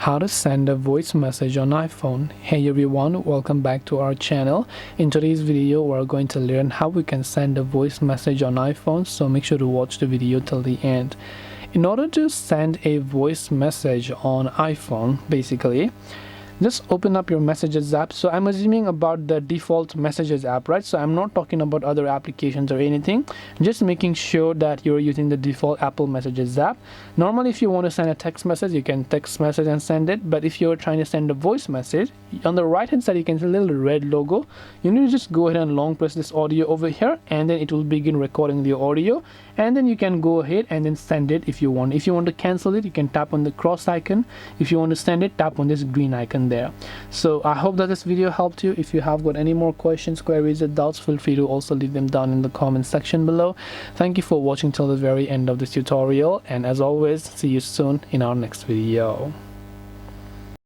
How to send a voice message on iPhone. Hey everyone, welcome back to our channel. In today's video we're going to learn how we can send a voice message on iPhone, so make sure to watch the video till the end. In order to send a voice message on iPhone, basically just open up your messages app. So I'm assuming about the default messages app, right? So I'm not talking about other applications or anything, just making sure that you're using the default Apple messages app. Normally if you want to send a text message, you can text message and send it, but if you're trying to send a voice message, on the right hand side you can see a little red logo. You need to just go ahead and long press this audio over here, and then it will begin recording the audio, and then you can go ahead and then send it if you want. If you want to cancel it, you can tap on the cross icon. If you want to send it, tap on this green icon there. So I hope that this video helped you. If you have got any more questions, queries or doubts, feel free to also leave them down in the comment section below. Thank you for watching till the very end of this tutorial, and as always, see you soon in our next video.